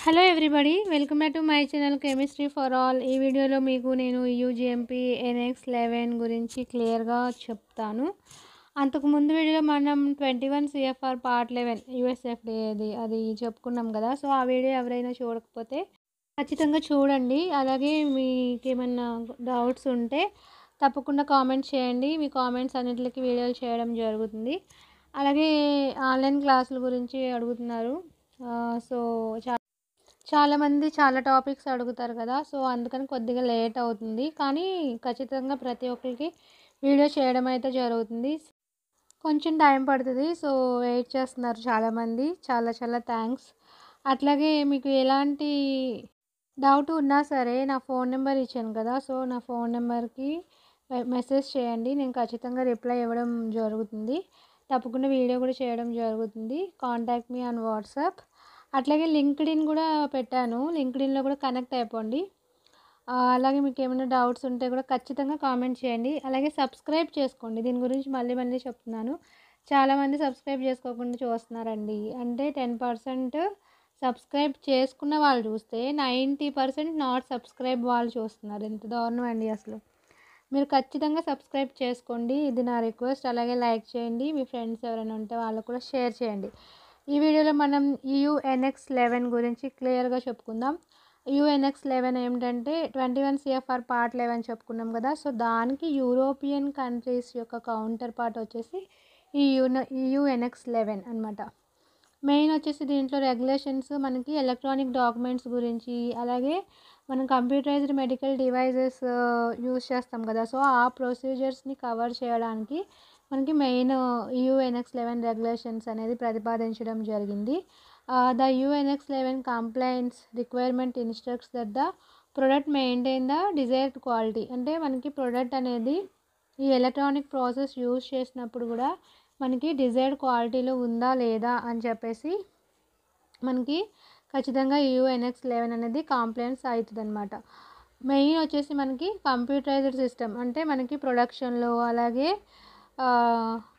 Hello everybody, welcome back to my channel chemistry for all. ఈ వీడియోలో మీకు నేను యూజిఎంపీ NX11 గురించి క్లియర్గా చెప్తాను. అంతకుముందు వీడియోలో మనం 21 CFR పార్ట్ 11 USFDA అది చెప్పుకున్నాం కదా. సో ఆ వీడియో ఎవరైనా చూడకపోతే ఖచ్చితంగా చూడండి. అలాగే మీకు ఏమన్నా డౌట్స్ ఉంటే తప్పకుండా కామెంట్ చేయండి. మీ కామెంట్స్ అన్నింటికి వీడియోలు చేయడం జరుగుతుంది. అలాగే ఆన్లైన్ క్లాసుల గురించి అడుగుతున్నారు. సో చాలామంది చాలా టాపిక్స్ అడుగుతారు కదా. సో అందుకని కొద్దిగా లేట్ అవుతుంది, కానీ ఖచ్చితంగా ప్రతి ఒక్కరికి వీడియో చేయడం అయితే జరుగుతుంది. కొంచెం టైం పడుతుంది. సో వెయిట్ చేస్తున్నారు చాలామంది. చాలా చాలా థ్యాంక్స్. అట్లాగే మీకు ఎలాంటి డౌట్ ఉన్నా సరే నా ఫోన్ నెంబర్ ఇచ్చాను కదా. సో నా ఫోన్ నెంబర్కి మెసేజ్ చేయండి. నేను ఖచ్చితంగా రిప్లై ఇవ్వడం జరుగుతుంది. తప్పకుండా వీడియో కూడా చేయడం జరుగుతుంది. Contact me on WhatsApp. అట్లాగే లింక్డ్ఇన్ కూడా పెట్టాను. లింక్డ్ఇన్లో కూడా కనెక్ట్ అయిపోండి. అలాగే మీకు ఏమైనా డౌట్స్ ఉంటే కూడా ఖచ్చితంగా కామెంట్ చేయండి. అలాగే సబ్స్క్రైబ్ చేసుకోండి. దీని గురించి మళ్ళీ మళ్ళీ చెప్తున్నాను. చాలామంది సబ్స్క్రైబ్ చేసుకోకుండా చూస్తున్నారండి. అంటే 10% సబ్స్క్రైబ్ చేసుకున్న వాళ్ళు చూస్తే 90% నాట్ సబ్స్క్రైబ్ వాళ్ళు చూస్తున్నారు. ఎంత దారుణం అండి అసలు. మీరు ఖచ్చితంగా సబ్స్క్రైబ్ చేసుకోండి. ఇది నా రిక్వెస్ట్. అలాగే లైక్ చేయండి. మీ ఫ్రెండ్స్ ఎవరైనా ఉంటే వాళ్ళకు కూడా షేర్ చేయండి. ఈ వీడియోలో మనం UNX11 గురించి క్లియర్గా చెప్పుకుందాం. UNX11 ఏమిటంటే 21 CFR పార్ట్ 11 చెప్పుకున్నాం కదా. సో దానికి యూరోపియన్ కంట్రీస్ యొక్క కౌంటర్ పార్ట్ వచ్చేసి ఈ UNX11 అనమాట. మెయిన్ వచ్చేసి దీంట్లో రెగ్యులేషన్స్ మనకి ఎలక్ట్రానిక్ డాక్యుమెంట్స్ గురించి, అలాగే మనం కంప్యూటరైజ్డ్ మెడికల్ డివైజెస్ యూజ్ చేస్తాం కదా. సో ఆ ప్రొసీజర్స్ని కవర్ చేయడానికి మనకి మెయిన్ UNX11 రెగ్యులేషన్స్ అనేది ప్రతిపాదించడం జరిగింది. The UNX11 complaints requirement instructs that the product maintain the desired quality. అంటే మనకి ప్రొడక్ట్ అనేది ఈ ఎలక్ట్రానిక్ ప్రాసెస్ యూజ్ చేసినప్పుడు కూడా మనకి డిజైర్డ్ క్వాలిటీలో ఉందా లేదా అని చెప్పేసి మనకి ఖచ్చితంగా UNX11 అనేది కంప్లైంట్స్ అవుతుంది అనమాట. మెయిన్ వచ్చేసి మనకి కంప్యూటరైజ్డ్ సిస్టమ్ అంటే మనకి ప్రొడక్షన్లో, అలాగే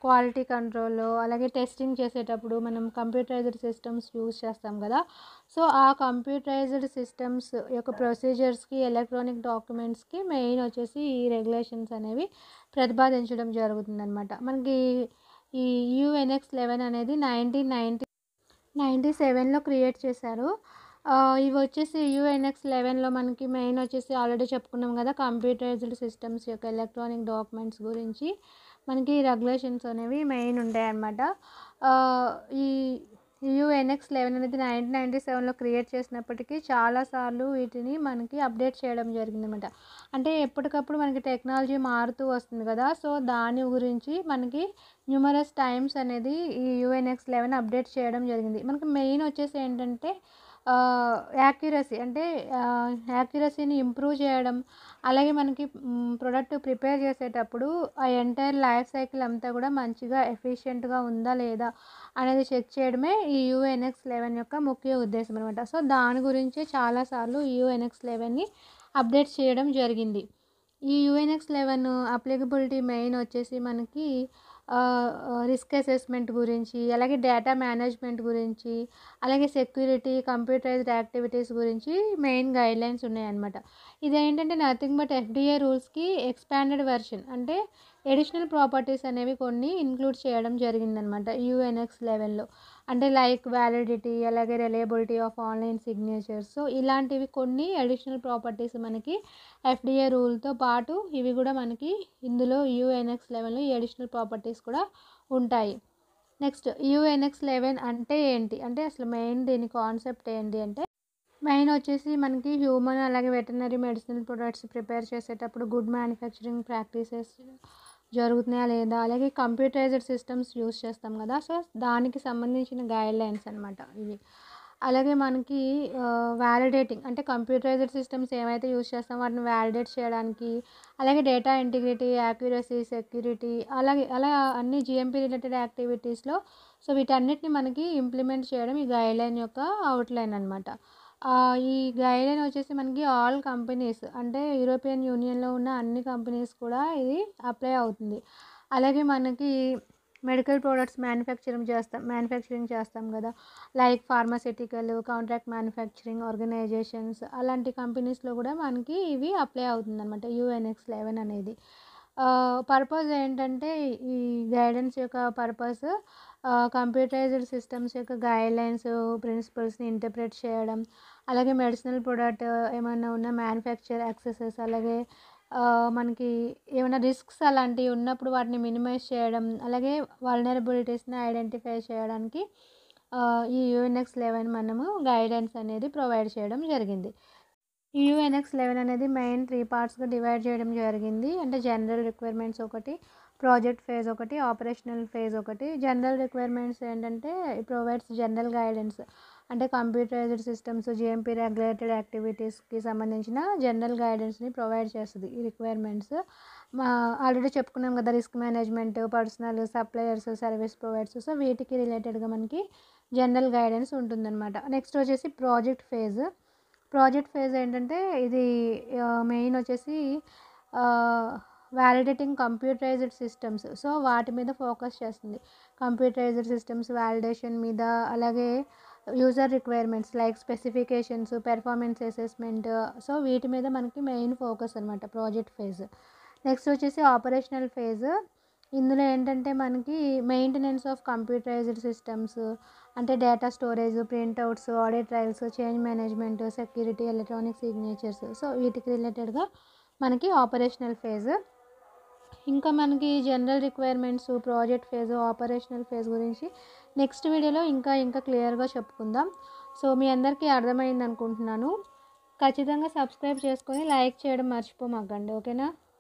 క్వాలిటీ కంట్రోల్లో, అలాగే టెస్టింగ్ చేసేటప్పుడు మనం కంప్యూటరైజ్డ్ సిస్టమ్స్ యూజ్ చేస్తాం కదా. సో ఆ కంప్యూటరైజ్డ్ సిస్టమ్స్ యొక్క ప్రొసీజర్స్కి, ఎలక్ట్రానిక్ డాక్యుమెంట్స్కి మెయిన్ వచ్చేసి ఈ రెగ్యులేషన్స్ అనేవి ప్రతిపాదించడం జరుగుతుంది అనమాట. మనకి ఈ UNX11 అనేది 1997లో క్రియేట్ చేశారు. ఇవి వచ్చేసి UNX11లో మనకి మెయిన్ వచ్చేసి ఆల్రెడీ చెప్పుకున్నాం కదా, కంప్యూటరైజ్డ్ సిస్టమ్స్ యొక్క ఎలక్ట్రానిక్ డాక్యుమెంట్స్ గురించి మనకి రెగ్యులేషన్స్ అనేవి మెయిన్ ఉంటాయి అన్నమాట. ఈ UNX11 అనేది 1997లో క్రియేట్ చేసినప్పటికీ చాలాసార్లు వీటిని మనకి అప్డేట్ చేయడం జరిగిందన్నమాట. అంటే ఎప్పటికప్పుడు మనకి టెక్నాలజీ మారుతూ వస్తుంది కదా. సో దాని గురించి మనకి న్యూమరస్ టైమ్స్ అనేది ఈ UNX11 అప్డేట్ చేయడం జరిగింది. మనకి మెయిన్ వచ్చేసి ఏంటంటే యాక్యురసీ, అంటే యాక్యురసీని ఇంప్రూవ్ చేయడం, అలాగే మనకి ప్రోడక్ట్ ప్రిపేర్ చేసేటప్పుడు ఆ ఎంటైర్ లైఫ్ సైకిల్ అంతా కూడా మంచిగా ఎఫిషియెంట్గా ఉందా లేదా అనేది చెక్ చేయడమే ఈ UNX11 యొక్క ముఖ్య ఉద్దేశం అనమాట. సో దాని గురించి చాలాసార్లు UNX11ని అప్డేట్ చేయడం జరిగింది. ఈ UNX11 అప్లికబిలిటీ మెయిన్ వచ్చేసి మనకి రిస్క్ అసెస్మెంట్ గురించి, అలాగే డేటా మేనేజ్మెంట్ గురించి, అలాగే సెక్యూరిటీ, కంప్యూటరైజ్డ్ యాక్టివిటీస్ గురించి మెయిన్ గైడ్లైన్స్ ఉన్నాయన్నమాట. ఇదేంటంటే నథింగ్ బట్ FDA రూల్స్కి ఎక్స్పాండెడ్ వెర్షన్, అంటే ఎడిషనల్ ప్రాపర్టీస్ అనేవి కొన్ని ఇంక్లూడ్ చేయడం జరిగిందనమాట UNX11లో. అంటే లైక్ వ్యాలిడిటీ, అలాగే reliability of online signatures. So ఇలాంటివి కొన్ని అడిషనల్ ప్రాపర్టీస్ మనకి FDA రూల్తో పాటు ఇవి కూడా మనకి ఇందులో UNX11లో ఈ అడిషనల్ ప్రాపర్టీస్ కూడా ఉంటాయి. నెక్స్ట్ UNX11 అంటే ఏంటి అంటే అసలు మెయిన్ దీని కాన్సెప్ట్ ఏంటి అంటే, మెయిన్ వచ్చేసి మనకి హ్యూమన్ అలాగే వెటర్నరీ మెడిసినల్ ప్రొడక్ట్స్ ప్రిపేర్ చేసేటప్పుడు గుడ్ మ్యానుఫ్యాక్చరింగ్ ప్రాక్టీసెస్ జరుగుతున్నాయా లేదా, అలాగే కంప్యూటరైజ్డ్ సిస్టమ్స్ యూస్ చేస్తాం కదా. సో దానికి సంబంధించిన గైడ్లైన్స్ అనమాట ఇవి. అలాగే మనకి వ్యాలిడేటింగ్, అంటే కంప్యూటరైజ్డ్ సిస్టమ్స్ ఏమైతే యూస్ చేస్తామో వాటిని వ్యాలిడేట్ చేయడానికి, అలాగే డేటా ఇంటిగ్రిటీ, యాక్యురసీ, సెక్యూరిటీ, అలాగే అలా అన్ని GMP రిలేటెడ్ యాక్టివిటీస్లో సో వీటన్నిటిని మనకి ఇంప్లిమెంట్ చేయడం ఈ గైడ్లైన్ యొక్క అవుట్లైన్ అనమాట. ఈ గైడ్లైన్ వచ్చేసి మనకి ఆల్ కంపెనీస్, అంటే యూరోపియన్ యూనియన్లో ఉన్న అన్ని కంపెనీస్ కూడా ఇది అప్లై అవుతుంది. అలాగే మనకి మెడికల్ ప్రొడక్ట్స్ మ్యానుఫ్యాక్చరింగ్ చేస్తాం కదా, like pharmaceutical, contract manufacturing organisations, అలాంటి కంపెనీస్లో కూడా మనకి ఇవి అప్లై అవుతుందన్నమాట UNX11 అనేది. పర్పస్ ఏంటంటే ఈ గైడెన్స్ యొక్క పర్పస్ కంప్యూటరైజ్డ్ సిస్టమ్స్ యొక్క గైడ్లైన్స్, ప్రిన్సిపల్స్ని ఇంటర్ప్రెట్ చేయడం, అలాగే మెడిసినల్ ప్రొడక్ట్ ఏమైనా ఉన్న మ్యానుఫ్యాక్చర్ యాక్సెసెస్, అలాగే మనకి ఏమైనా రిస్క్స్ అలాంటివి ఉన్నప్పుడు వాటిని మినిమైజ్ చేయడం, అలాగే వల్నరబిలిటీస్ని ఐడెంటిఫై చేయడానికి ఈ UNX11 మనము గైడెన్స్ అనేది ప్రొవైడ్ చేయడం జరిగింది. ఈ UNX11 అనేది మెయిన్ 3 పార్ట్స్గా డివైడ్ చేయడం జరిగింది. అంటే జనరల్ రిక్వైర్మెంట్స్ ఒకటి, ప్రాజెక్ట్ ఫేజ్ ఒకటి, ఆపరేషనల్ ఫేజ్ ఒకటి. జనరల్ రిక్వైర్మెంట్స్ ఏంటంటే ఇట్ ప్రొవైడ్స్ జనరల్ గైడెన్స్, అంటే కంప్యూటరైజ్డ్ సిస్టమ్స్, GMP రెగ్యులేటెడ్ యాక్టివిటీస్కి సంబంధించిన జనరల్ గైడెన్స్ని ప్రొవైడ్ చేస్తుంది ఈ రిక్వైర్మెంట్స్. ఆల్రెడీ చెప్పుకున్నాం కదా, risk management, personal, suppliers, service providers, so వీటికి రిలేటెడ్గా మనకి జనరల్ గైడెన్స్ ఉంటుందన్నమాట. నెక్స్ట్ వచ్చేసి ప్రాజెక్ట్ ఫేజ్ ఏంటంటే ఇది మెయిన్ వచ్చేసి వ్యాలిడేటింగ్ కంప్యూటరైజ్డ్ సిస్టమ్స్, సో వాటి మీద ఫోకస్ చేస్తుంది. కంప్యూటరైజ్డ్ సిస్టమ్స్ వ్యాలిడేషన్ మీద, అలాగే user requirements like specifications, performance assessment, so వీటి మీద మనకి మెయిన్ ఫోకస్ అనమాట ప్రాజెక్ట్ ఫేజ్. నెక్స్ట్ వచ్చేసి ఆపరేషనల్ ఫేజ్. ఇందులో ఏంటంటే మనకి మెయింటెనెన్స్ ఆఫ్ కంప్యూటరైజ్డ్ సిస్టమ్స్, అంటే data storage, printouts, audit trials, change management, security, electronic signatures, so వీటికి రిలేటెడ్గా మనకి ఆపరేషనల్ ఫేజ్. ఇంకా మనకి general requirements, project phase, operational phase గురించి నెక్స్ట్ వీడియోలో ఇంకా క్లియర్గా చెప్పుకుందాం. సో మీ అందరికీ అర్థమైంది అనుకుంటున్నాను. ఖచ్చితంగా సబ్స్క్రైబ్ చేసుకొని లైక్ చేయడం మర్చిపోమాకండి, ఓకేనా.